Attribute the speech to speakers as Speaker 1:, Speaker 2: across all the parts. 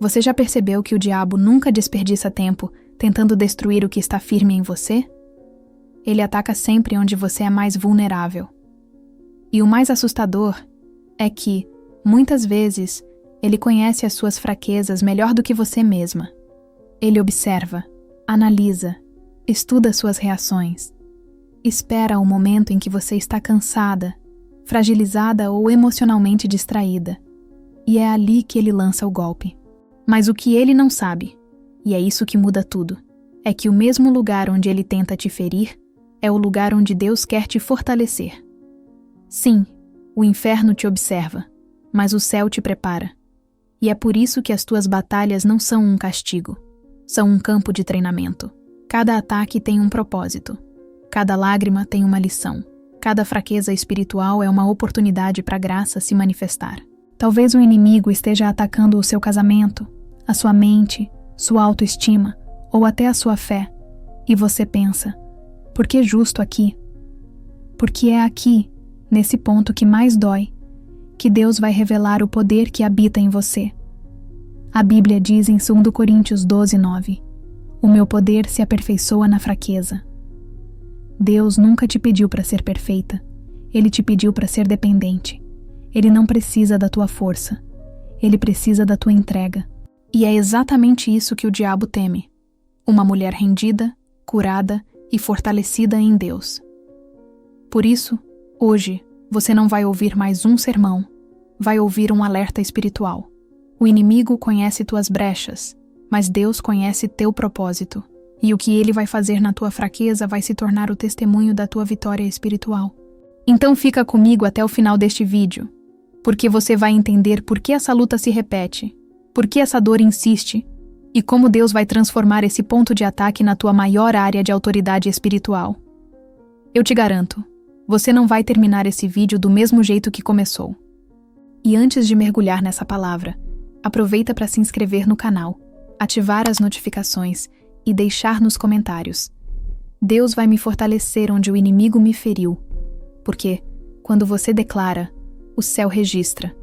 Speaker 1: Você já percebeu que o diabo nunca desperdiça tempo tentando destruir o que está firme em você? Ele ataca sempre onde você é mais vulnerável. E o mais assustador é que, muitas vezes, ele conhece as suas fraquezas melhor do que você mesma. Ele observa, analisa, estuda suas reações. Espera o momento em que você está cansada, fragilizada ou emocionalmente distraída. E é ali que ele lança o golpe. Mas o que ele não sabe, e é isso que muda tudo, é que o mesmo lugar onde ele tenta te ferir é o lugar onde Deus quer te fortalecer. Sim, o inferno te observa, mas o céu te prepara. E é por isso que as tuas batalhas não são um castigo, são um campo de treinamento. Cada ataque tem um propósito. Cada lágrima tem uma lição. Cada fraqueza espiritual é uma oportunidade para a graça se manifestar. Talvez o inimigo esteja atacando o seu casamento, a sua mente, sua autoestima ou até a sua fé. E você pensa, por que justo aqui? Porque é aqui, nesse ponto que mais dói, que Deus vai revelar o poder que habita em você. A Bíblia diz em 2 Coríntios 12:9, o meu poder se aperfeiçoa na fraqueza. Deus nunca te pediu para ser perfeita. Ele te pediu para ser dependente. Ele não precisa da tua força. Ele precisa da tua entrega. E é exatamente isso que o diabo teme. Uma mulher rendida, curada e fortalecida em Deus. Por isso, hoje, você não vai ouvir mais um sermão. Vai ouvir um alerta espiritual. O inimigo conhece tuas brechas, mas Deus conhece teu propósito. E o que ele vai fazer na tua fraqueza vai se tornar o testemunho da tua vitória espiritual. Então fica comigo até o final deste vídeo, porque você vai entender por que essa luta se repete, por que essa dor insiste, e como Deus vai transformar esse ponto de ataque na tua maior área de autoridade espiritual. Eu te garanto, você não vai terminar esse vídeo do mesmo jeito que começou. E antes de mergulhar nessa palavra, aproveita para se inscrever no canal, ativar as notificações e deixar nos comentários. Deus vai me fortalecer onde o inimigo me feriu, porque, quando você declara, o céu registra.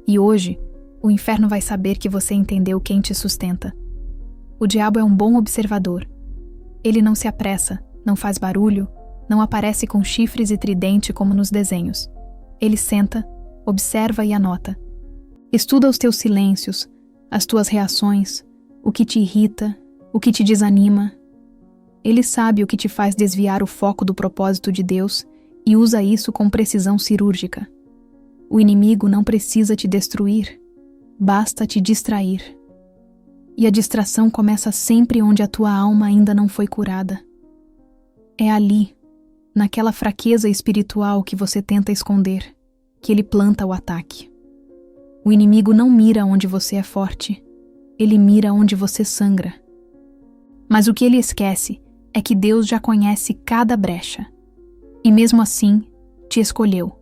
Speaker 1: E hoje, o inferno vai saber que você entendeu quem te sustenta. O diabo é um bom observador. Ele não se apressa, não faz barulho, não aparece com chifres e tridente como nos desenhos. Ele senta, observa e anota. Estuda os teus silêncios, as tuas reações, o que te irrita, o que te desanima. Ele sabe o que te faz desviar o foco do propósito de Deus e usa isso com precisão cirúrgica. O inimigo não precisa te destruir, basta te distrair. E a distração começa sempre onde a tua alma ainda não foi curada. É ali, naquela fraqueza espiritual que você tenta esconder, que ele planta o ataque. O inimigo não mira onde você é forte, ele mira onde você sangra. Mas o que ele esquece é que Deus já conhece cada brecha. E mesmo assim, te escolheu.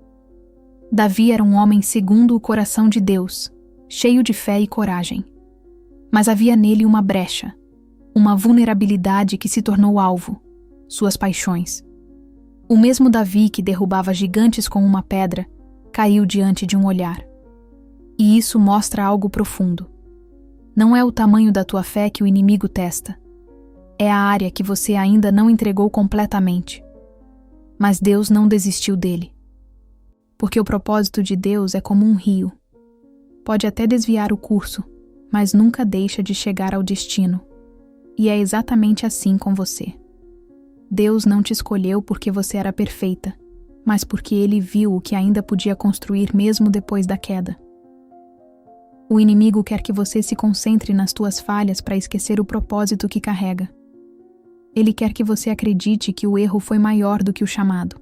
Speaker 1: Davi era um homem segundo o coração de Deus, cheio de fé e coragem. Mas havia nele uma brecha, uma vulnerabilidade que se tornou alvo, suas paixões. O mesmo Davi que derrubava gigantes com uma pedra, caiu diante de um olhar. E isso mostra algo profundo. Não é o tamanho da tua fé que o inimigo testa. É a área que você ainda não entregou completamente. Mas Deus não desistiu dele. Porque o propósito de Deus é como um rio. Pode até desviar o curso, mas nunca deixa de chegar ao destino. E é exatamente assim com você. Deus não te escolheu porque você era perfeita, mas porque Ele viu o que ainda podia construir mesmo depois da queda. O inimigo quer que você se concentre nas tuas falhas para esquecer o propósito que carrega. Ele quer que você acredite que o erro foi maior do que o chamado.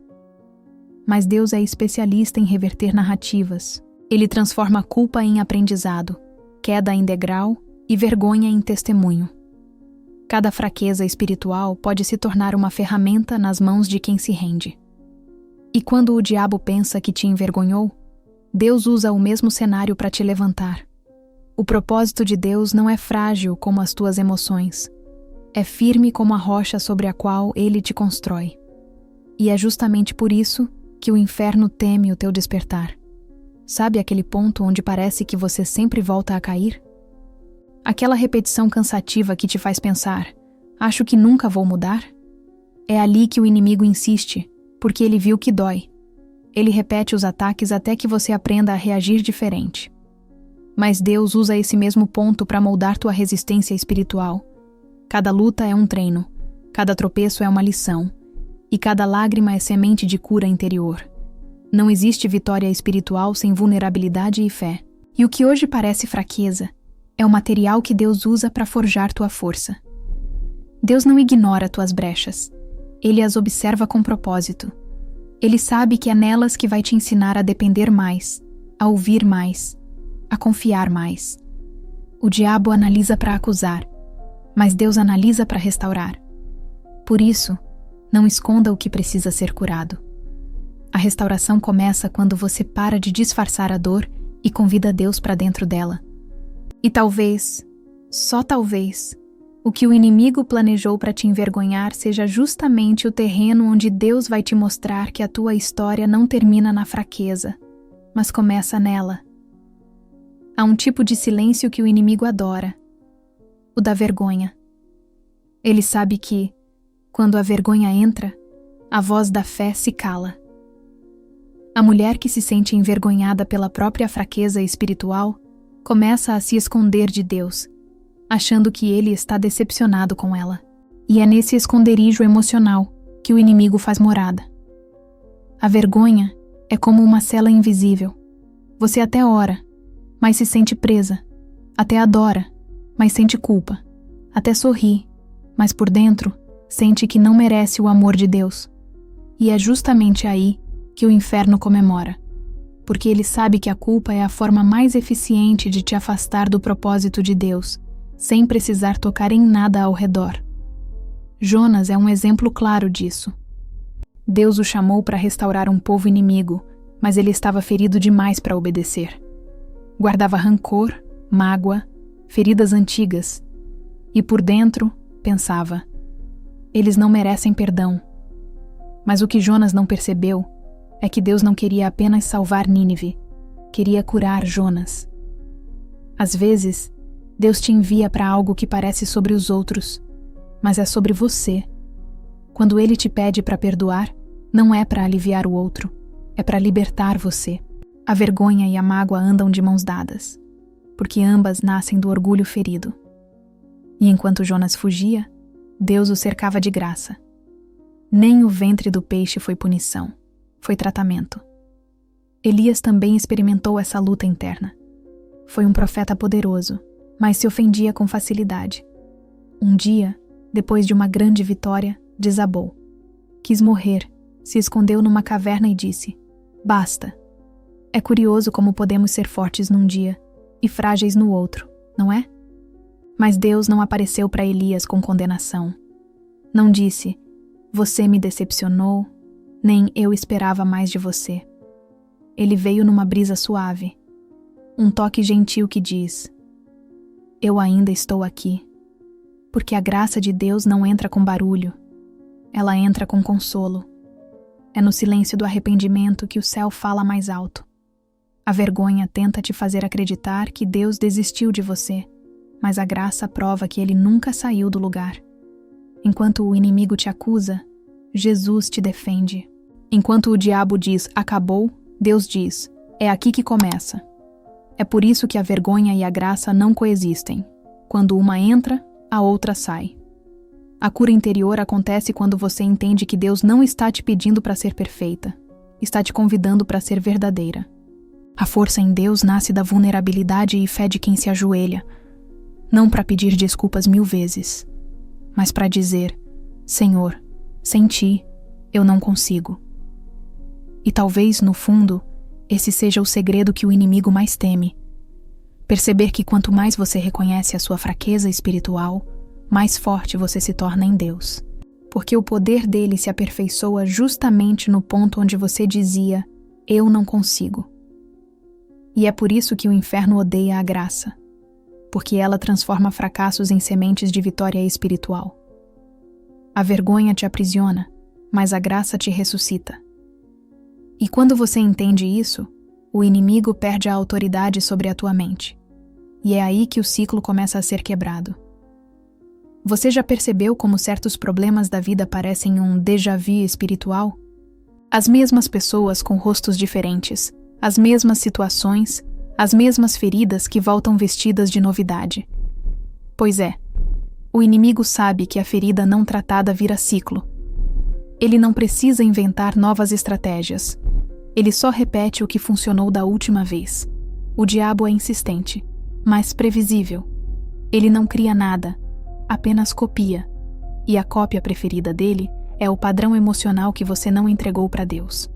Speaker 1: Mas Deus é especialista em reverter narrativas. Ele transforma culpa em aprendizado, queda em degrau e vergonha em testemunho. Cada fraqueza espiritual pode se tornar uma ferramenta nas mãos de quem se rende. E quando o diabo pensa que te envergonhou, Deus usa o mesmo cenário para te levantar. O propósito de Deus não é frágil como as tuas emoções. É firme como a rocha sobre a qual Ele te constrói. E é justamente por isso que o inferno teme o teu despertar. Sabe aquele ponto onde parece que você sempre volta a cair? Aquela repetição cansativa que te faz pensar: acho que nunca vou mudar? É ali que o inimigo insiste, porque ele viu que dói. Ele repete os ataques até que você aprenda a reagir diferente. Mas Deus usa esse mesmo ponto para moldar tua resistência espiritual. Cada luta é um treino, cada tropeço é uma lição, e cada lágrima é semente de cura interior. Não existe vitória espiritual sem vulnerabilidade e fé. E o que hoje parece fraqueza é o material que Deus usa para forjar tua força. Deus não ignora tuas brechas. Ele as observa com propósito. Ele sabe que é nelas que vai te ensinar a depender mais, a ouvir mais, a confiar mais. O diabo analisa para acusar, mas Deus analisa para restaurar. Por isso, não esconda o que precisa ser curado. A restauração começa quando você para de disfarçar a dor e convida Deus para dentro dela. E talvez, só talvez, o que o inimigo planejou para te envergonhar seja justamente o terreno onde Deus vai te mostrar que a tua história não termina na fraqueza, mas começa nela. Há um tipo de silêncio que o inimigo adora, o da vergonha. Ele sabe que, quando a vergonha entra, a voz da fé se cala. A mulher que se sente envergonhada pela própria fraqueza espiritual começa a se esconder de Deus, achando que ele está decepcionado com ela. E é nesse esconderijo emocional que o inimigo faz morada. A vergonha é como uma cela invisível. Você até ora, mas se sente presa. Até adora, mas sente culpa. Até sorri, mas por dentro sente que não merece o amor de Deus. E é justamente aí que o inferno comemora, porque ele sabe que a culpa é a forma mais eficiente de te afastar do propósito de Deus, sem precisar tocar em nada ao redor. Jonas é um exemplo claro disso. Deus o chamou para restaurar um povo inimigo, mas ele estava ferido demais para obedecer. Guardava rancor, mágoa, feridas antigas, e por dentro pensava: eles não merecem perdão. Mas o que Jonas não percebeu é que Deus não queria apenas salvar Nínive, queria curar Jonas. Às vezes, Deus te envia para algo que parece sobre os outros, mas é sobre você. Quando Ele te pede para perdoar, não é para aliviar o outro, é para libertar você. A vergonha e a mágoa andam de mãos dadas, porque ambas nascem do orgulho ferido. E enquanto Jonas fugia, Deus o cercava de graça. Nem o ventre do peixe foi punição, foi tratamento. Elias também experimentou essa luta interna. Foi um profeta poderoso, mas se ofendia com facilidade. Um dia, depois de uma grande vitória, desabou. Quis morrer, se escondeu numa caverna e disse: basta. É curioso como podemos ser fortes num dia e frágeis no outro, não é? Mas Deus não apareceu para Elias com condenação. Não disse: você me decepcionou, nem eu esperava mais de você. Ele veio numa brisa suave, um toque gentil que diz: eu ainda estou aqui. Porque a graça de Deus não entra com barulho, ela entra com consolo. É no silêncio do arrependimento que o céu fala mais alto. A vergonha tenta te fazer acreditar que Deus desistiu de você, mas a graça prova que Ele nunca saiu do lugar. Enquanto o inimigo te acusa, Jesus te defende. Enquanto o diabo diz acabou, Deus diz: é aqui que começa. É por isso que a vergonha e a graça não coexistem. Quando uma entra, a outra sai. A cura interior acontece quando você entende que Deus não está te pedindo para ser perfeita, está te convidando para ser verdadeira. A força em Deus nasce da vulnerabilidade e fé de quem se ajoelha, não para pedir desculpas 1000 vezes, mas para dizer: Senhor, sem ti, eu não consigo. E talvez, no fundo, esse seja o segredo que o inimigo mais teme. Perceber que quanto mais você reconhece a sua fraqueza espiritual, mais forte você se torna em Deus. Porque o poder dele se aperfeiçoa justamente no ponto onde você dizia: eu não consigo. E é por isso que o inferno odeia a graça, porque ela transforma fracassos em sementes de vitória espiritual. A vergonha te aprisiona, mas a graça te ressuscita. E quando você entende isso, o inimigo perde a autoridade sobre a tua mente. e é aí que o ciclo começa a ser quebrado. Você já percebeu como certos problemas da vida parecem um déjà vu espiritual? As mesmas pessoas com rostos diferentes, as mesmas situações, as mesmas feridas que voltam vestidas de novidade. Pois é, o inimigo sabe que a ferida não tratada vira ciclo. Ele não precisa inventar novas estratégias. Ele só repete o que funcionou da última vez. O diabo é insistente, mas previsível. Ele não cria nada, apenas copia. E a cópia preferida dele é o padrão emocional que você não entregou para Deus.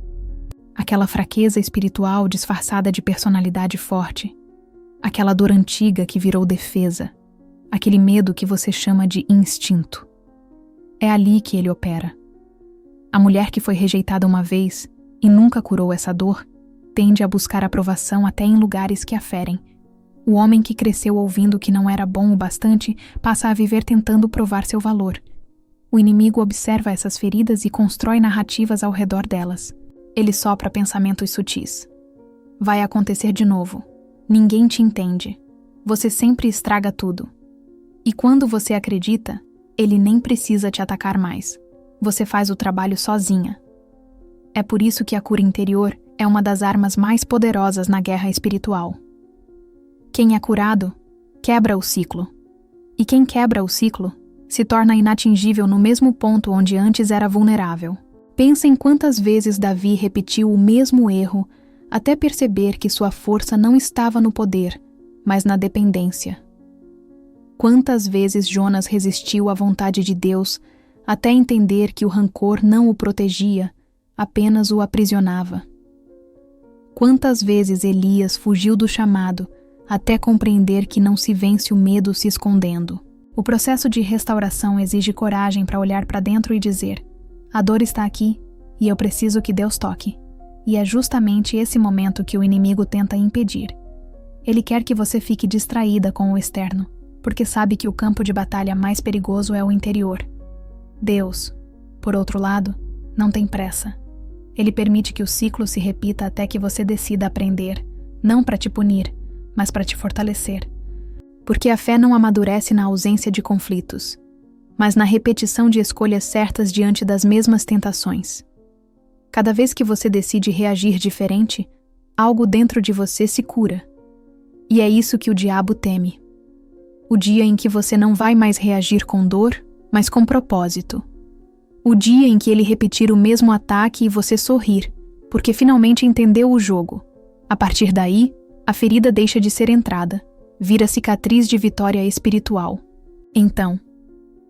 Speaker 1: Aquela fraqueza espiritual disfarçada de personalidade forte. Aquela dor antiga que virou defesa. Aquele medo que você chama de instinto. É ali que ele opera. A mulher que foi rejeitada uma vez e nunca curou essa dor, tende a buscar aprovação até em lugares que a ferem. O homem que cresceu ouvindo que não era bom o bastante passa a viver tentando provar seu valor. O inimigo observa essas feridas e constrói narrativas ao redor delas. Ele sopra pensamentos sutis. Vai acontecer de novo. Ninguém te entende. Você sempre estraga tudo. E quando você acredita, ele nem precisa te atacar mais. Você faz o trabalho sozinha. É por isso que a cura interior é uma das armas mais poderosas na guerra espiritual. Quem é curado, quebra o ciclo. E quem quebra o ciclo, se torna inatingível no mesmo ponto onde antes era vulnerável. Pensa em quantas vezes Davi repetiu o mesmo erro até perceber que sua força não estava no poder, mas na dependência. Quantas vezes Jonas resistiu à vontade de Deus até entender que o rancor não o protegia, apenas o aprisionava. Quantas vezes Elias fugiu do chamado até compreender que não se vence o medo se escondendo. O processo de restauração exige coragem para olhar para dentro e dizer: a dor está aqui e eu preciso que Deus toque. E é justamente esse momento que o inimigo tenta impedir. Ele quer que você fique distraída com o externo, porque sabe que o campo de batalha mais perigoso é o interior. Deus, por outro lado, não tem pressa. Ele permite que o ciclo se repita até que você decida aprender, não para te punir, mas para te fortalecer. Porque a fé não amadurece na ausência de conflitos, mas na repetição de escolhas certas diante das mesmas tentações. Cada vez que você decide reagir diferente, algo dentro de você se cura. E é isso que o diabo teme. O dia em que você não vai mais reagir com dor, mas com propósito. O dia em que ele repetir o mesmo ataque e você sorrir, porque finalmente entendeu o jogo. A partir daí, a ferida deixa de ser entrada, vira cicatriz de vitória espiritual. Então,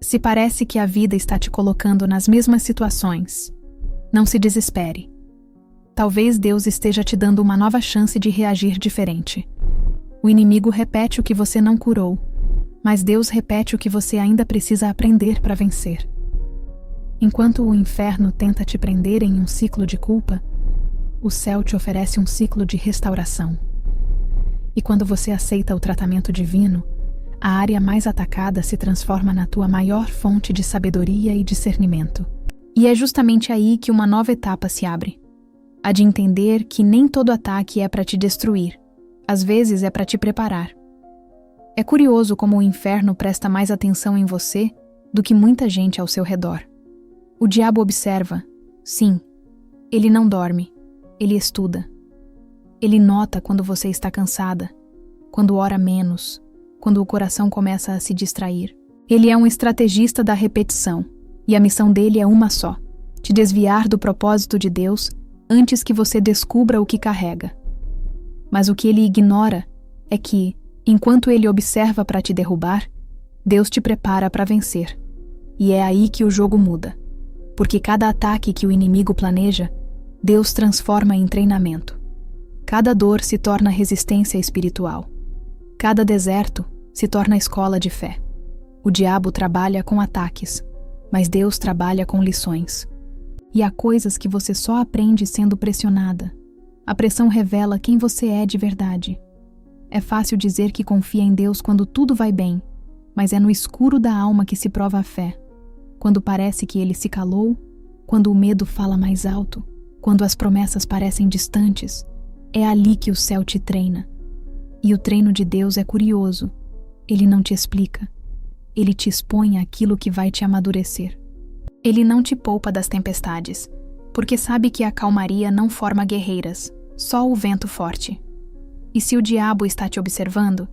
Speaker 1: se parece que a vida está te colocando nas mesmas situações, não se desespere. Talvez Deus esteja te dando uma nova chance de reagir diferente. O inimigo repete o que você não curou, mas Deus repete o que você ainda precisa aprender para vencer. Enquanto o inferno tenta te prender em um ciclo de culpa, o céu te oferece um ciclo de restauração. E quando você aceita o tratamento divino, a área mais atacada se transforma na tua maior fonte de sabedoria e discernimento. E é justamente aí que uma nova etapa se abre. A de entender que nem todo ataque é para te destruir, às vezes é para te preparar. É curioso como o inferno presta mais atenção em você do que muita gente ao seu redor. O diabo observa, sim, ele não dorme, ele estuda. Ele nota quando você está cansada, quando ora menos, quando o coração começa a se distrair. Ele é um estrategista da repetição, e a missão dele é uma só: te desviar do propósito de Deus antes que você descubra o que carrega. Mas o que ele ignora é que, enquanto ele observa para te derrubar, Deus te prepara para vencer. E é aí que o jogo muda. Porque cada ataque que o inimigo planeja, Deus transforma em treinamento. Cada dor se torna resistência espiritual. Cada deserto se torna escola de fé. O diabo trabalha com ataques, mas Deus trabalha com lições. E há coisas que você só aprende sendo pressionada. A pressão revela quem você é de verdade. É fácil dizer que confia em Deus quando tudo vai bem, mas é no escuro da alma que se prova a fé. Quando parece que ele se calou, quando o medo fala mais alto, quando as promessas parecem distantes, é ali que o céu te treina. E o treino de Deus é curioso. Ele não te explica. Ele te expõe aquilo que vai te amadurecer. Ele não te poupa das tempestades, porque sabe que a calmaria não forma guerreiras, só o vento forte. E se o diabo está te observando,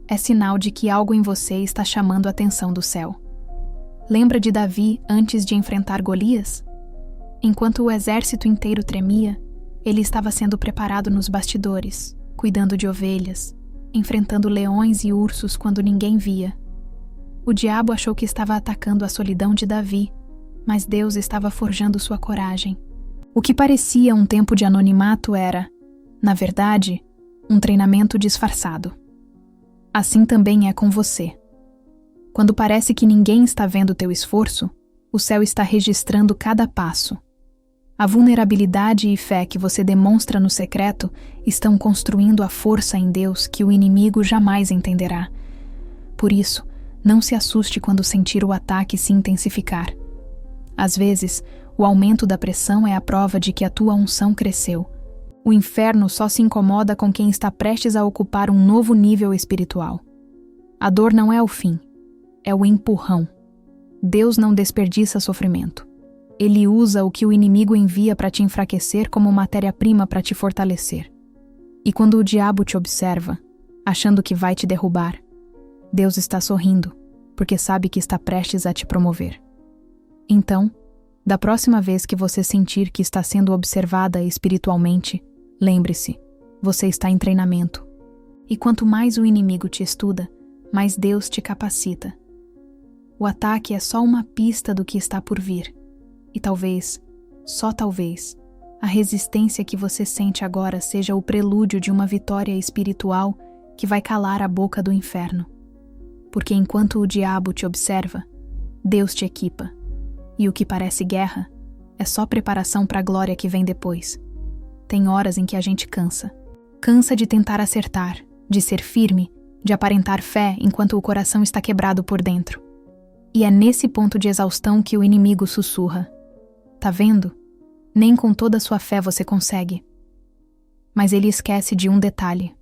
Speaker 1: é sinal de que algo em você está chamando a atenção do céu. Lembra de Davi antes de enfrentar Golias? Enquanto o exército inteiro tremia, ele estava sendo preparado nos bastidores, cuidando de ovelhas, enfrentando leões e ursos quando ninguém via. O diabo achou que estava atacando a solidão de Davi, mas Deus estava forjando sua coragem. O que parecia um tempo de anonimato era, na verdade, um treinamento disfarçado. Assim também é com você. Quando parece que ninguém está vendo teu esforço, o céu está registrando cada passo. A vulnerabilidade e fé que você demonstra no secreto estão construindo a força em Deus que o inimigo jamais entenderá. Por isso, não se assuste quando sentir o ataque se intensificar. Às vezes, o aumento da pressão é a prova de que a tua unção cresceu. O inferno só se incomoda com quem está prestes a ocupar um novo nível espiritual. A dor não é o fim, é o empurrão. Deus não desperdiça sofrimento. Ele usa o que o inimigo envia para te enfraquecer como matéria-prima para te fortalecer. E quando o diabo te observa, achando que vai te derrubar, Deus está sorrindo, porque sabe que está prestes a te promover. Então, da próxima vez que você sentir que está sendo observada espiritualmente, lembre-se, você está em treinamento. E quanto mais o inimigo te estuda, mais Deus te capacita. O ataque é só uma pista do que está por vir. E talvez, só talvez, a resistência que você sente agora seja o prelúdio de uma vitória espiritual que vai calar a boca do inferno. Porque enquanto o diabo te observa, Deus te equipa. E o que parece guerra é só preparação para a glória que vem depois. Tem horas em que a gente cansa. Cansa de tentar acertar, de ser firme, de aparentar fé enquanto o coração está quebrado por dentro. E é nesse ponto de exaustão que o inimigo sussurra. Tá vendo? Nem com toda a sua fé você consegue. Mas ele esquece de um detalhe.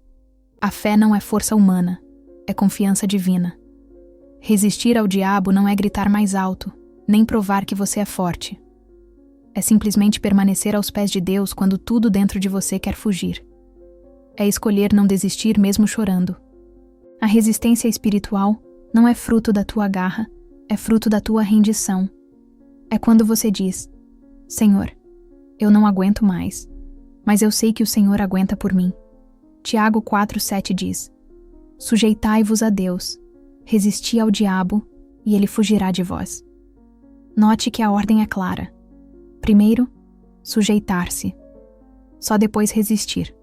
Speaker 1: A fé não é força humana, é confiança divina. Resistir ao diabo não é gritar mais alto, nem provar que você é forte. É simplesmente permanecer aos pés de Deus quando tudo dentro de você quer fugir. É escolher não desistir mesmo chorando. A resistência espiritual não é fruto da tua garra, é fruto da tua rendição. É quando você diz: Senhor, eu não aguento mais, mas eu sei que o Senhor aguenta por mim. Tiago 4:7 diz: Sujeitai-vos a Deus, resisti ao diabo, e ele fugirá de vós. Note que a ordem é clara. Primeiro, sujeitar-se. Só depois resistir.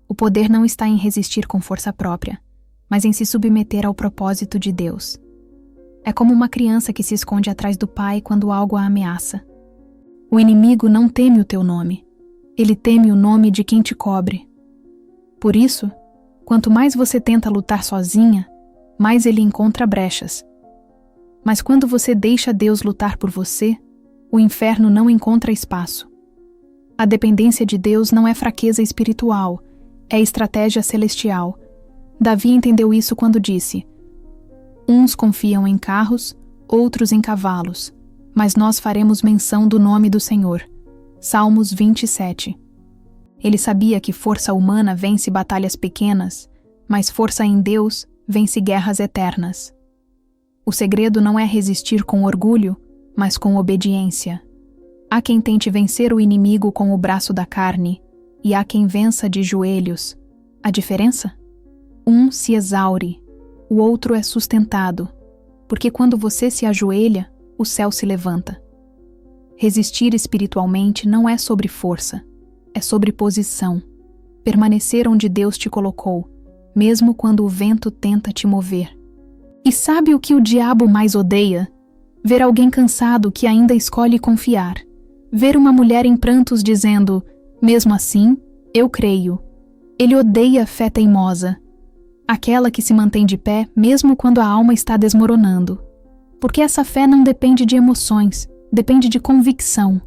Speaker 1: O poder não está em resistir com força própria, mas em se submeter ao propósito de Deus. É como uma criança que se esconde atrás do pai quando algo a ameaça. O inimigo não teme o teu nome. Ele teme o nome de quem te cobre. Por isso, quanto mais você tenta lutar sozinha, mais ele encontra brechas. Mas quando você deixa Deus lutar por você, o inferno não encontra espaço. A dependência de Deus não é fraqueza espiritual, é estratégia celestial. Davi entendeu isso quando disse: Uns confiam em carros, outros em cavalos, mas nós faremos menção do nome do Senhor. Salmos 27. Ele sabia que força humana vence batalhas pequenas, mas força em Deus vence guerras eternas. O segredo não é resistir com orgulho, mas com obediência. Há quem tente vencer o inimigo com o braço da carne, e há quem vença de joelhos. A diferença? Um se exaure, o outro é sustentado, porque quando você se ajoelha, o céu se levanta. Resistir espiritualmente não é sobre força, é sobre posição. Permanecer onde Deus te colocou, mesmo quando o vento tenta te mover. E sabe o que o diabo mais odeia? Ver alguém cansado que ainda escolhe confiar. Ver uma mulher em prantos dizendo: mesmo assim, eu creio. Ele odeia a fé teimosa. Aquela que se mantém de pé mesmo quando a alma está desmoronando. Porque essa fé não depende de emoções, depende de convicção.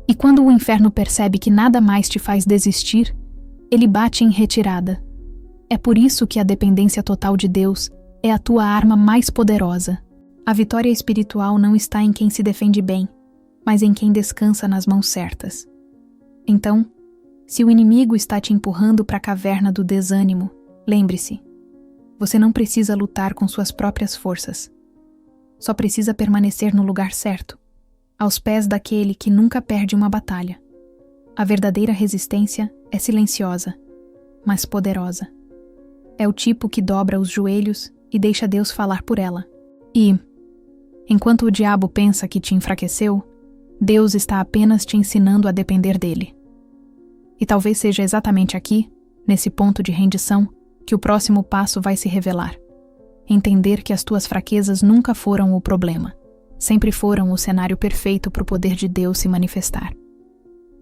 Speaker 1: E quando o inferno percebe que nada mais te faz desistir, ele bate em retirada. É por isso que a dependência total de Deus é a tua arma mais poderosa. A vitória espiritual não está em quem se defende bem, mas em quem descansa nas mãos certas. Então, se o inimigo está te empurrando para a caverna do desânimo, lembre-se, você não precisa lutar com suas próprias forças. Só precisa permanecer no lugar certo, aos pés daquele que nunca perde uma batalha. A verdadeira resistência é silenciosa, mas poderosa. É o tipo que dobra os joelhos e deixa Deus falar por ela. E, enquanto o diabo pensa que te enfraqueceu, Deus está apenas te ensinando a depender dele. E talvez seja exatamente aqui, nesse ponto de rendição, que o próximo passo vai se revelar. Entender que as tuas fraquezas nunca foram o problema, sempre foram o cenário perfeito para o poder de Deus se manifestar.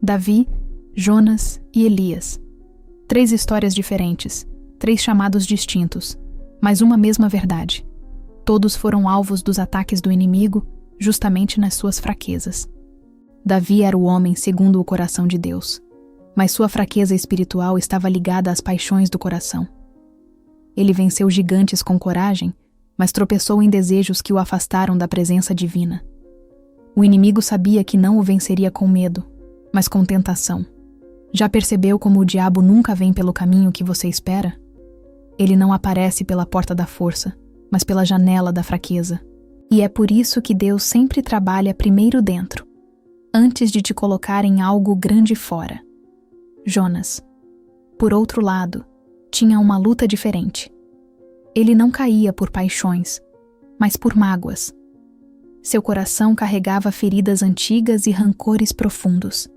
Speaker 1: Davi, Jonas e Elias. 3 histórias diferentes, 3 chamados distintos, mas uma mesma verdade. Todos foram alvos dos ataques do inimigo, justamente nas suas fraquezas. Davi era o homem segundo o coração de Deus, mas sua fraqueza espiritual estava ligada às paixões do coração. Ele venceu gigantes com coragem, mas tropeçou em desejos que o afastaram da presença divina. O inimigo sabia que não o venceria com medo, mas com tentação. Já percebeu como o diabo nunca vem pelo caminho que você espera? Ele não aparece pela porta da força, mas pela janela da fraqueza. E é por isso que Deus sempre trabalha primeiro dentro, antes de te colocar em algo grande fora. Jonas, por outro lado, tinha uma luta diferente. Ele não caía por paixões, mas por mágoas. Seu coração carregava feridas antigas e rancores profundos.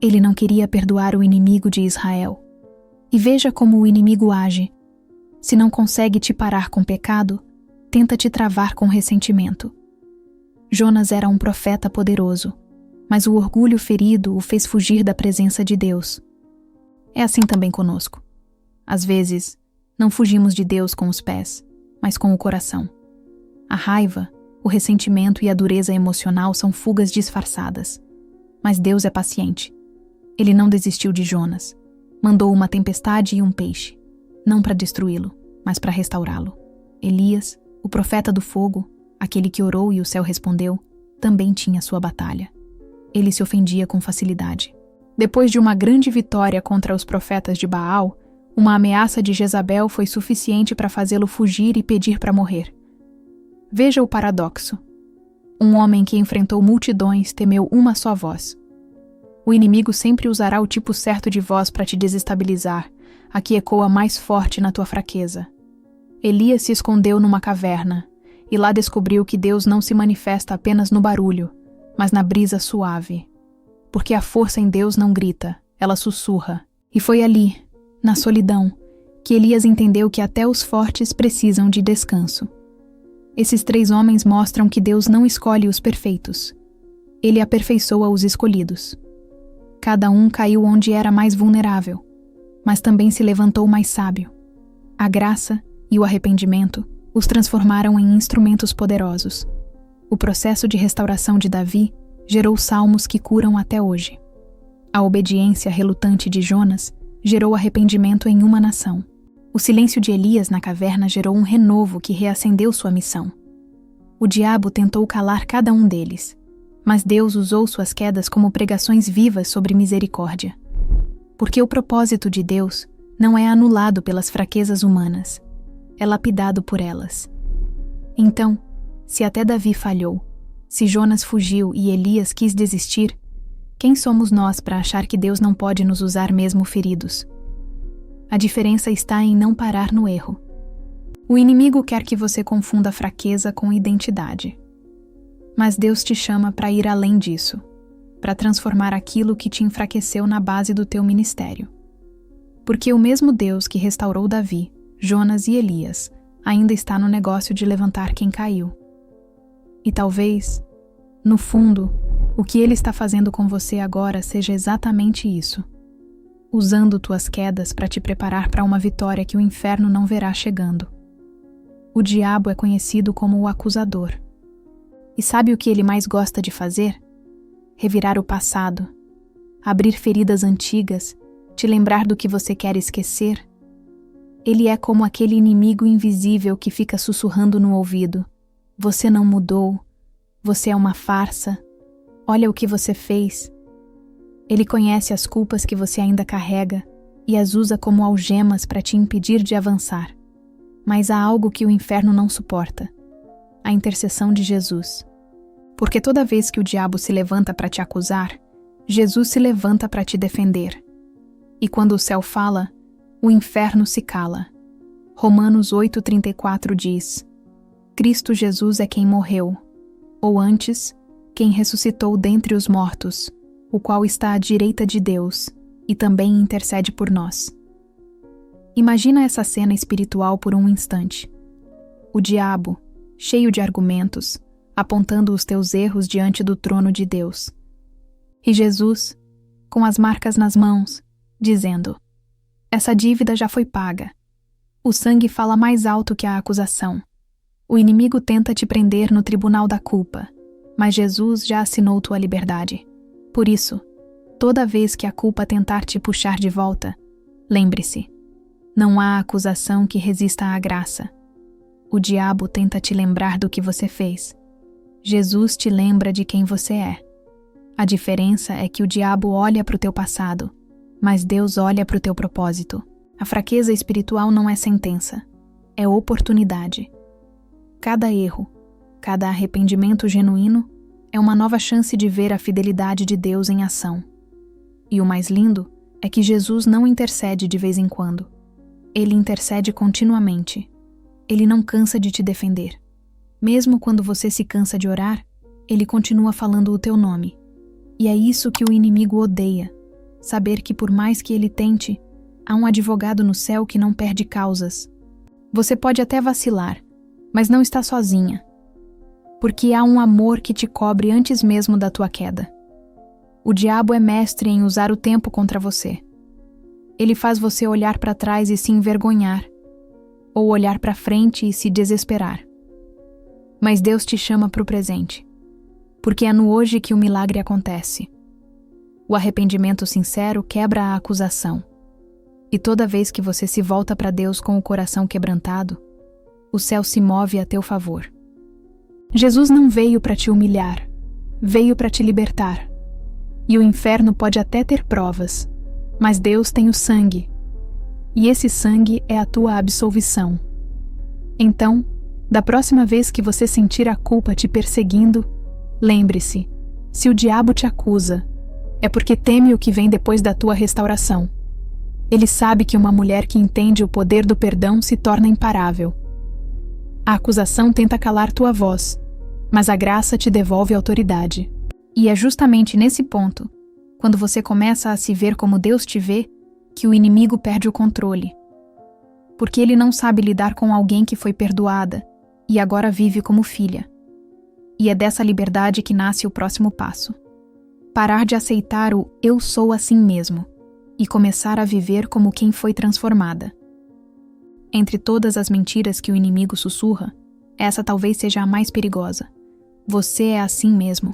Speaker 1: Ele não queria perdoar o inimigo de Israel. E veja como o inimigo age. Se não consegue te parar com pecado, tenta te travar com ressentimento. Jonas era um profeta poderoso, mas o orgulho ferido o fez fugir da presença de Deus. É assim também conosco. Às vezes, não fugimos de Deus com os pés, mas com o coração. A raiva, o ressentimento e a dureza emocional são fugas disfarçadas. Mas Deus é paciente. Ele não desistiu de Jonas. Mandou uma tempestade e um peixe, não para destruí-lo, mas para restaurá-lo. Elias, o profeta do fogo, aquele que orou e o céu respondeu, também tinha sua batalha. Ele se ofendia com facilidade. Depois de uma grande vitória contra os profetas de Baal, uma ameaça de Jezabel foi suficiente para fazê-lo fugir e pedir para morrer. Veja o paradoxo. Um homem que enfrentou multidões temeu uma só voz. O inimigo sempre usará o tipo certo de voz para te desestabilizar, a que ecoa mais forte na tua fraqueza. Elias se escondeu numa caverna, e lá descobriu que Deus não se manifesta apenas no barulho, mas na brisa suave. Porque a força em Deus não grita, ela sussurra. E foi ali, na solidão, que Elias entendeu que até os fortes precisam de descanso. Esses 3 homens mostram que Deus não escolhe os perfeitos. Ele aperfeiçoa os escolhidos. Cada um caiu onde era mais vulnerável, mas também se levantou mais sábio. A graça e o arrependimento os transformaram em instrumentos poderosos. O processo de restauração de Davi gerou salmos que curam até hoje. A obediência relutante de Jonas gerou arrependimento em uma nação. O silêncio de Elias na caverna gerou um renovo que reacendeu sua missão. O diabo tentou calar cada um deles, mas Deus usou suas quedas como pregações vivas sobre misericórdia. Porque o propósito de Deus não é anulado pelas fraquezas humanas, é lapidado por elas. Então, se até Davi falhou, se Jonas fugiu e Elias quis desistir, quem somos nós para achar que Deus não pode nos usar mesmo feridos? A diferença está em não parar no erro. O inimigo quer que você confunda fraqueza com identidade. Mas Deus te chama para ir além disso, para transformar aquilo que te enfraqueceu na base do teu ministério. Porque o mesmo Deus que restaurou Davi, Jonas e Elias ainda está no negócio de levantar quem caiu. E talvez, no fundo, o que Ele está fazendo com você agora seja exatamente isso. Usando tuas quedas para te preparar para uma vitória que o inferno não verá chegando. O diabo é conhecido como o acusador. E sabe o que ele mais gosta de fazer? Revirar o passado, abrir feridas antigas, te lembrar do que você quer esquecer. Ele é como aquele inimigo invisível que fica sussurrando no ouvido. Você não mudou. Você é uma farsa. Olha o que você fez. Ele conhece as culpas que você ainda carrega e as usa como algemas para te impedir de avançar. Mas há algo que o inferno não suporta: a intercessão de Jesus. Porque toda vez que o diabo se levanta para te acusar, Jesus se levanta para te defender. E quando o céu fala, o inferno se cala. Romanos 8,34 diz: Cristo Jesus é quem morreu, ou antes, quem ressuscitou dentre os mortos, o qual está à direita de Deus e também intercede por nós. Imagina essa cena espiritual por um instante. O diabo, cheio de argumentos, apontando os teus erros diante do trono de Deus. E Jesus, com as marcas nas mãos, dizendo: essa dívida já foi paga. O sangue fala mais alto que a acusação. O inimigo tenta te prender no tribunal da culpa, mas Jesus já assinou tua liberdade. Por isso, toda vez que a culpa tentar te puxar de volta, lembre-se: não há acusação que resista à graça. O diabo tenta te lembrar do que você fez. Jesus te lembra de quem você é. A diferença é que o diabo olha para o teu passado, mas Deus olha para o teu propósito. A fraqueza espiritual não é sentença, é oportunidade. Cada erro, cada arrependimento genuíno é uma nova chance de ver a fidelidade de Deus em ação. E o mais lindo é que Jesus não intercede de vez em quando. Ele intercede continuamente. Ele não cansa de te defender. Mesmo quando você se cansa de orar, ele continua falando o teu nome. E é isso que o inimigo odeia: saber que por mais que ele tente, há um advogado no céu que não perde causas. Você pode até vacilar, mas não está sozinha, porque há um amor que te cobre antes mesmo da tua queda. O diabo é mestre em usar o tempo contra você. Ele faz você olhar para trás e se envergonhar, ou olhar para frente e se desesperar. Mas Deus te chama para o presente, porque é no hoje que o milagre acontece. O arrependimento sincero quebra a acusação. E toda vez que você se volta para Deus com o coração quebrantado, o céu se move a teu favor. Jesus não veio para te humilhar, veio para te libertar. E o inferno pode até ter provas, mas Deus tem o sangue. E esse sangue é a tua absolvição. Então, da próxima vez que você sentir a culpa te perseguindo, lembre-se: se o diabo te acusa, é porque teme o que vem depois da tua restauração. Ele sabe que uma mulher que entende o poder do perdão se torna imparável. A acusação tenta calar tua voz, mas a graça te devolve a autoridade. E é justamente nesse ponto, quando você começa a se ver como Deus te vê, que o inimigo perde o controle. Porque ele não sabe lidar com alguém que foi perdoada e agora vive como filha. E é dessa liberdade que nasce o próximo passo: parar de aceitar o "eu sou assim mesmo" e começar a viver como quem foi transformada. Entre todas as mentiras que o inimigo sussurra, essa talvez seja a mais perigosa: você é assim mesmo.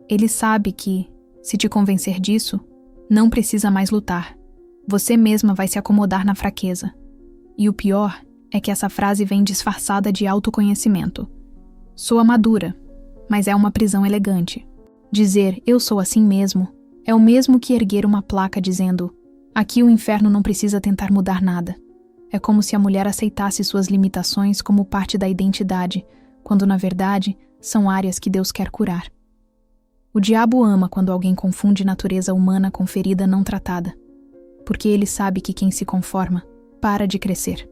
Speaker 1: Ele sabe que, se te convencer disso, não precisa mais lutar. Você mesma vai se acomodar na fraqueza. E o pior é que essa frase vem disfarçada de autoconhecimento. Soa madura, mas é uma prisão elegante. Dizer "eu sou assim mesmo" é o mesmo que erguer uma placa dizendo "aqui o inferno não precisa tentar mudar nada". É como se a mulher aceitasse suas limitações como parte da identidade, quando na verdade são áreas que Deus quer curar. O diabo ama quando alguém confunde natureza humana com ferida não tratada, porque ele sabe que quem se conforma para de crescer.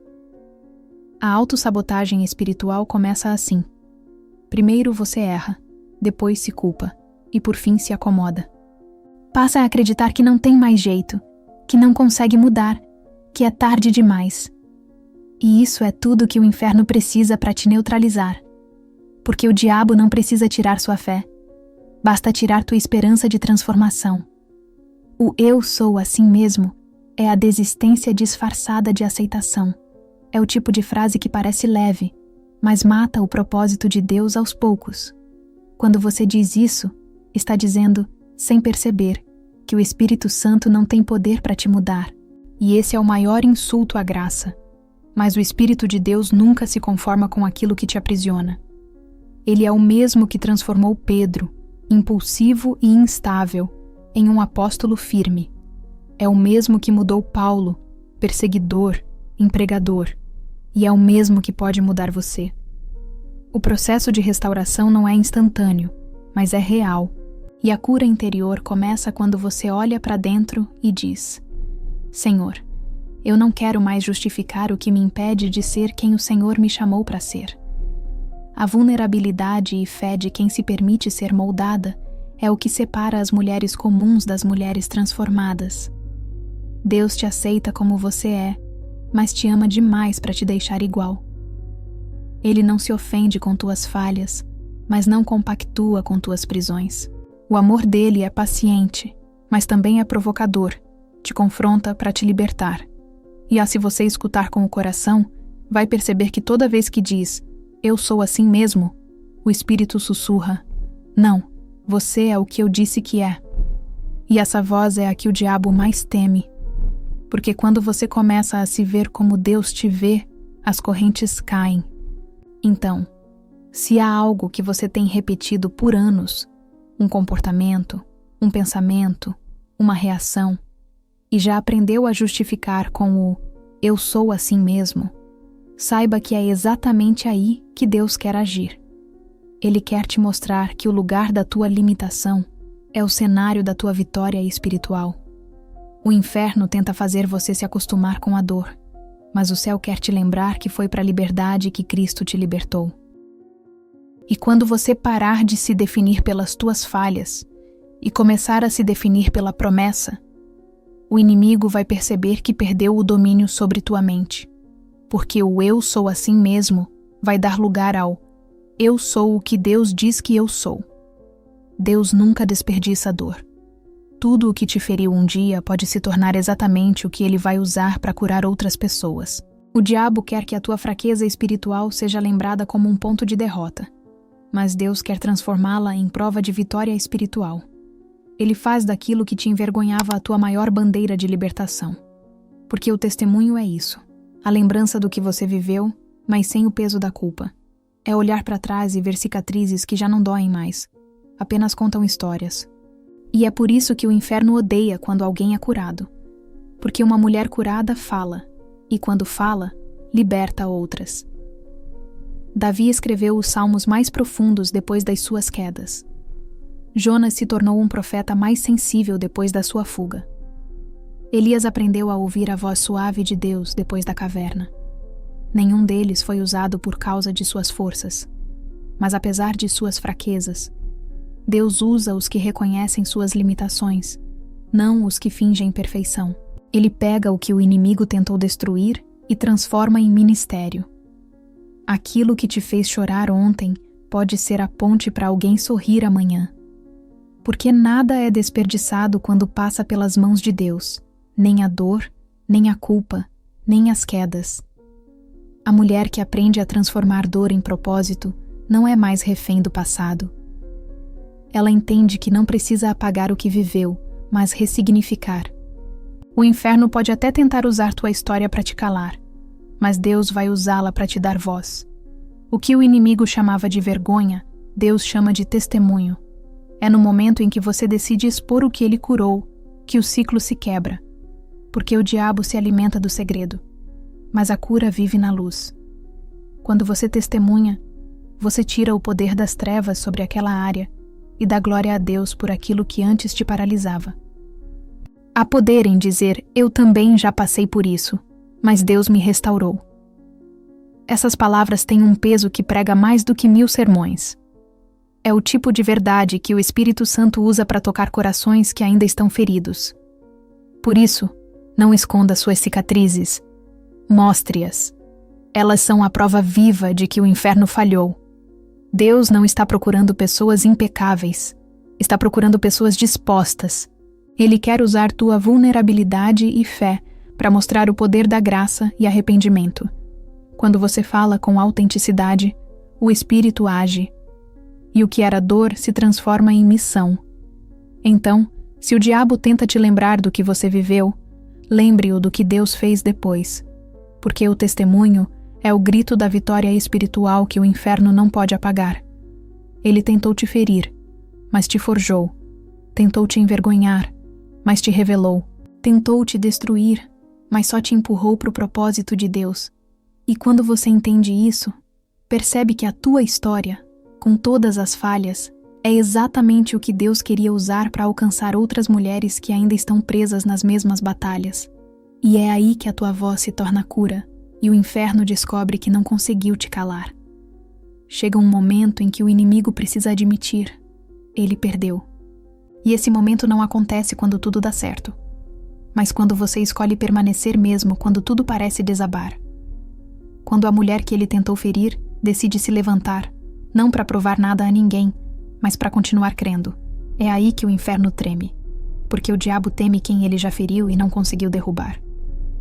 Speaker 1: A autossabotagem espiritual começa assim: primeiro você erra, depois se culpa e por fim se acomoda. Passa a acreditar que não tem mais jeito, que não consegue mudar, que é tarde demais. E isso é tudo que o inferno precisa para te neutralizar. Porque o diabo não precisa tirar sua fé. Basta tirar tua esperança de transformação. O "eu sou assim mesmo" é a desistência disfarçada de aceitação. É o tipo de frase que parece leve, mas mata o propósito de Deus aos poucos. Quando você diz isso, está dizendo, sem perceber, que o Espírito Santo não tem poder para te mudar. E esse é o maior insulto à graça. Mas o Espírito de Deus nunca se conforma com aquilo que te aprisiona. Ele é o mesmo que transformou Pedro, impulsivo e instável, em um apóstolo firme. É o mesmo que mudou Paulo, perseguidor, empregador, e é o mesmo que pode mudar você. O processo de restauração não é instantâneo, mas é real, e a cura interior começa quando você olha para dentro e diz: Senhor, eu não quero mais justificar o que me impede de ser quem o Senhor me chamou para ser. A vulnerabilidade e fé de quem se permite ser moldada é o que separa as mulheres comuns das mulheres transformadas. Deus te aceita como você é, mas te ama demais para te deixar igual. Ele não se ofende com tuas falhas, mas não compactua com tuas prisões. O amor dele é paciente, mas também é provocador, te confronta para te libertar. E se você escutar com o coração, vai perceber que toda vez que diz, eu sou assim mesmo, o Espírito sussurra, não, você é o que eu disse que é. E essa voz é a que o diabo mais teme, porque quando você começa a se ver como Deus te vê, as correntes caem. Então, se há algo que você tem repetido por anos, um comportamento, um pensamento, uma reação, e já aprendeu a justificar com o eu sou assim mesmo, saiba que é exatamente aí que Deus quer agir. Ele quer te mostrar que o lugar da tua limitação é o cenário da tua vitória espiritual. O inferno tenta fazer você se acostumar com a dor, mas o céu quer te lembrar que foi para a liberdade que Cristo te libertou. E quando você parar de se definir pelas tuas falhas e começar a se definir pela promessa, o inimigo vai perceber que perdeu o domínio sobre tua mente, porque o eu sou assim mesmo vai dar lugar ao eu sou o que Deus diz que eu sou. Deus nunca desperdiça dor. Tudo o que te feriu um dia pode se tornar exatamente o que ele vai usar para curar outras pessoas. O diabo quer que a tua fraqueza espiritual seja lembrada como um ponto de derrota, mas Deus quer transformá-la em prova de vitória espiritual. Ele faz daquilo que te envergonhava a tua maior bandeira de libertação. Porque o testemunho é isso, a lembrança do que você viveu, mas sem o peso da culpa. É olhar para trás e ver cicatrizes que já não doem mais, apenas contam histórias. E é por isso que o inferno odeia quando alguém é curado. Porque uma mulher curada fala, e quando fala, liberta outras. Davi escreveu os salmos mais profundos depois das suas quedas. Jonas se tornou um profeta mais sensível depois da sua fuga. Elias aprendeu a ouvir a voz suave de Deus depois da caverna. Nenhum deles foi usado por causa de suas forças, mas apesar de suas fraquezas, Deus usa os que reconhecem suas limitações, não os que fingem perfeição. Ele pega o que o inimigo tentou destruir e transforma em ministério. Aquilo que te fez chorar ontem pode ser a ponte para alguém sorrir amanhã. Porque nada é desperdiçado quando passa pelas mãos de Deus, nem a dor, nem a culpa, nem as quedas. A mulher que aprende a transformar dor em propósito não é mais refém do passado. Ela entende que não precisa apagar o que viveu, mas ressignificar. O inferno pode até tentar usar tua história para te calar, mas Deus vai usá-la para te dar voz. O que o inimigo chamava de vergonha, Deus chama de testemunho. É no momento em que você decide expor o que ele curou, que o ciclo se quebra. Porque o diabo se alimenta do segredo, mas a cura vive na luz. Quando você testemunha, você tira o poder das trevas sobre aquela área e dá glória a Deus por aquilo que antes te paralisava. Há poder em dizer, eu também já passei por isso, mas Deus me restaurou. Essas palavras têm um peso que prega mais do que 1000 sermões. É o tipo de verdade que o Espírito Santo usa para tocar corações que ainda estão feridos. Por isso, não esconda suas cicatrizes. Mostre-as. Elas são a prova viva de que o inferno falhou. Deus não está procurando pessoas impecáveis. Está procurando pessoas dispostas. Ele quer usar tua vulnerabilidade e fé para mostrar o poder da graça e arrependimento. Quando você fala com autenticidade, o Espírito age. E o que era dor se transforma em missão. Então, se o diabo tenta te lembrar do que você viveu, lembre-o do que Deus fez depois. porque o testemunho é o grito da vitória espiritual que o inferno não pode apagar. Ele tentou te ferir, mas te forjou. Tentou te envergonhar, mas te revelou. Tentou te destruir, mas só te empurrou para o propósito de Deus. E quando você entende isso, percebe que a tua história, com todas as falhas, é exatamente o que Deus queria usar para alcançar outras mulheres que ainda estão presas nas mesmas batalhas. E é aí que a tua voz se torna cura, e o inferno descobre que não conseguiu te calar. Chega um momento em que o inimigo precisa admitir: ele perdeu. E esse momento não acontece quando tudo dá certo, mas quando você escolhe permanecer mesmo quando tudo parece desabar. Quando a mulher que ele tentou ferir decide se levantar, não para provar nada a ninguém, mas para continuar crendo. É aí que o inferno treme, porque o diabo teme quem ele já feriu e não conseguiu derrubar.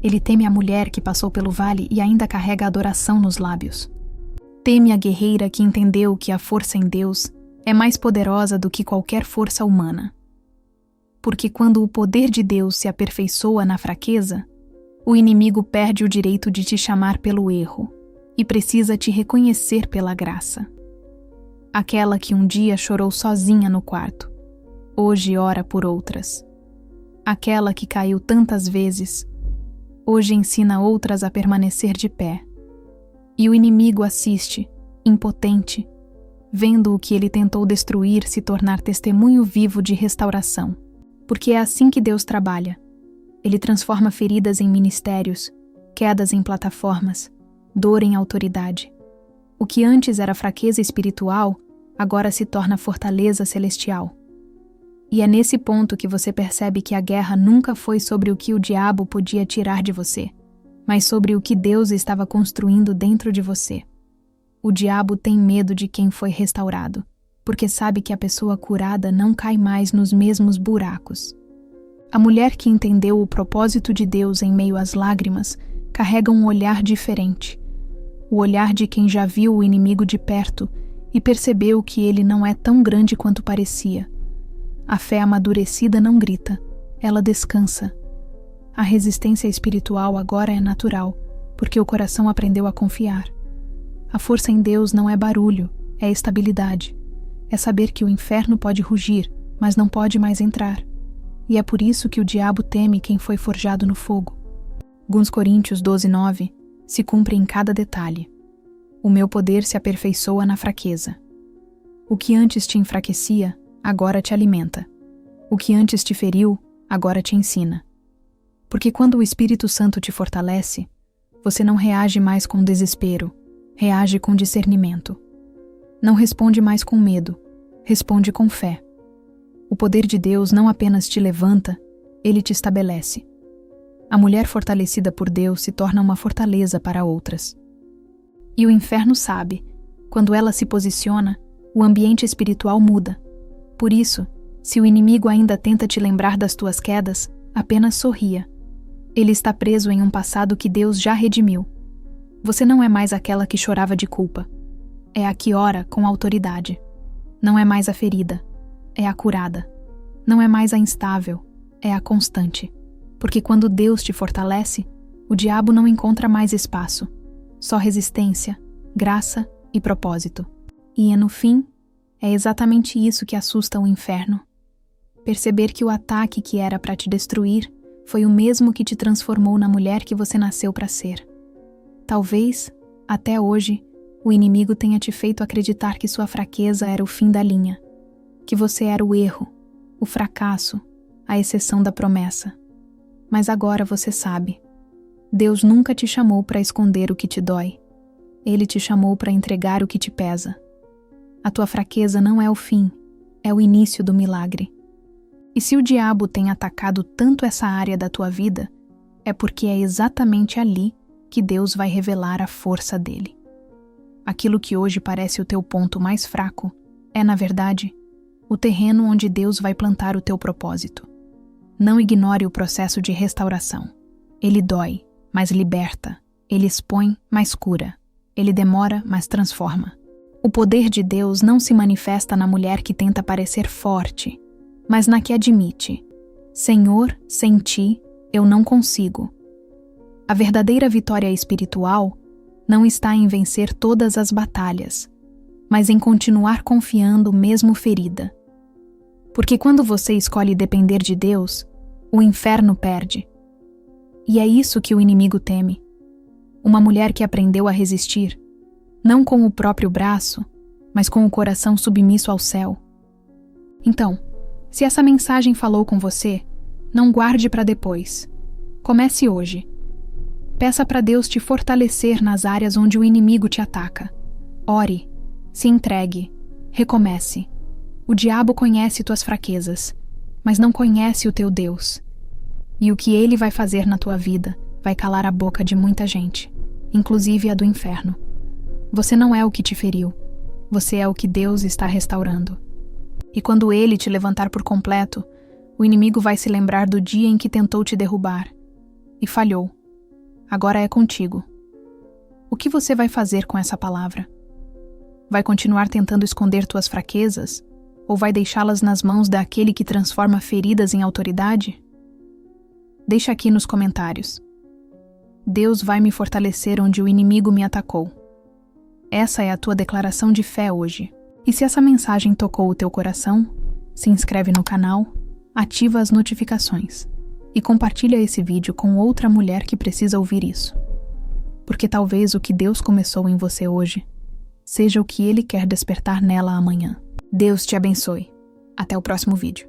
Speaker 1: Ele teme a mulher que passou pelo vale e ainda carrega a adoração nos lábios. Teme a guerreira que entendeu que a força em Deus é mais poderosa do que qualquer força humana. Porque quando o poder de Deus se aperfeiçoa na fraqueza, o inimigo perde o direito de te chamar pelo erro e precisa te reconhecer pela graça. Aquela que um dia chorou sozinha no quarto, hoje ora por outras. Aquela que caiu tantas vezes, hoje ensina outras a permanecer de pé. E o inimigo assiste, impotente, vendo o que ele tentou destruir se tornar testemunho vivo de restauração. Porque é assim que Deus trabalha. Ele transforma feridas em ministérios, quedas em plataformas, dor em autoridade. O que antes era fraqueza espiritual, agora se torna fortaleza celestial. E é nesse ponto que você percebe que a guerra nunca foi sobre o que o diabo podia tirar de você, mas sobre o que Deus estava construindo dentro de você. O diabo tem medo de quem foi restaurado, porque sabe que a pessoa curada não cai mais nos mesmos buracos. A mulher que entendeu o propósito de Deus em meio às lágrimas carrega um olhar diferente. O olhar de quem já viu o inimigo de perto e percebeu que ele não é tão grande quanto parecia. A fé amadurecida não grita, ela descansa. A resistência espiritual agora é natural, porque o coração aprendeu a confiar. A força em Deus não é barulho, é estabilidade. É saber que o inferno pode rugir, mas não pode mais entrar. E é por isso que o diabo teme quem foi forjado no fogo. 2 Coríntios 12:9 se cumpre em cada detalhe. O meu poder se aperfeiçoa na fraqueza. O que antes te enfraquecia, agora te alimenta. O que antes te feriu, agora te ensina. Porque quando o Espírito Santo te fortalece, você não reage mais com desespero, reage com discernimento. Não responde mais com medo, responde com fé. O poder de Deus não apenas te levanta, ele te estabelece. A mulher fortalecida por Deus se torna uma fortaleza para outras. E o inferno sabe, quando ela se posiciona, o ambiente espiritual muda. Por isso, se o inimigo ainda tenta te lembrar das tuas quedas, apenas sorria. Ele está preso em um passado que Deus já redimiu. Você não é mais aquela que chorava de culpa. É a que ora com autoridade. Não é mais a ferida, é a curada. Não é mais a instável, é a constante. Porque quando Deus te fortalece, o diabo não encontra mais espaço. Só resistência, graça e propósito. E, no fim, é exatamente isso que assusta o inferno. Perceber que o ataque que era para te destruir foi o mesmo que te transformou na mulher que você nasceu para ser. Talvez, até hoje, o inimigo tenha te feito acreditar que sua fraqueza era o fim da linha, que você era o erro, o fracasso, a exceção da promessa. Mas agora você sabe. Deus nunca te chamou para esconder o que te dói. Ele te chamou para entregar o que te pesa. A tua fraqueza não é o fim, é o início do milagre. E se o diabo tem atacado tanto essa área da tua vida, é porque é exatamente ali que Deus vai revelar a força dele. Aquilo que hoje parece o teu ponto mais fraco é, na verdade, o terreno onde Deus vai plantar o teu propósito. Não ignore o processo de restauração. Ele dói, mas liberta. Ele expõe, mas cura. Ele demora, mas transforma. O poder de Deus não se manifesta na mulher que tenta parecer forte, mas na que admite: Senhor, sem ti, eu não consigo. A verdadeira vitória espiritual não está em vencer todas as batalhas, mas em continuar confiando mesmo ferida. Porque quando você escolhe depender de Deus, o inferno perde. E é isso que o inimigo teme. Uma mulher que aprendeu a resistir, não com o próprio braço, mas com o coração submisso ao céu. Então, se essa mensagem falou com você, não guarde para depois. Comece hoje. Peça para Deus te fortalecer nas áreas onde o inimigo te ataca. Ore, se entregue, recomece. O diabo conhece tuas fraquezas, mas não conhece o teu Deus. E o que ele vai fazer na tua vida vai calar a boca de muita gente, inclusive a do inferno. Você não é o que te feriu, você é o que Deus está restaurando. E quando ele te levantar por completo, o inimigo vai se lembrar do dia em que tentou te derrubar e falhou. Agora é contigo. O que você vai fazer com essa palavra? Vai continuar tentando esconder tuas fraquezas? Ou vai deixá-las nas mãos daquele que transforma feridas em autoridade? Deixa aqui nos comentários. Deus vai me fortalecer onde o inimigo me atacou. Essa é a tua declaração de fé hoje. E se essa mensagem tocou o teu coração, se inscreve no canal, ativa as notificações e compartilha esse vídeo com outra mulher que precisa ouvir isso. Porque talvez o que Deus começou em você hoje seja o que Ele quer despertar nela amanhã. Deus te abençoe. Até o próximo vídeo.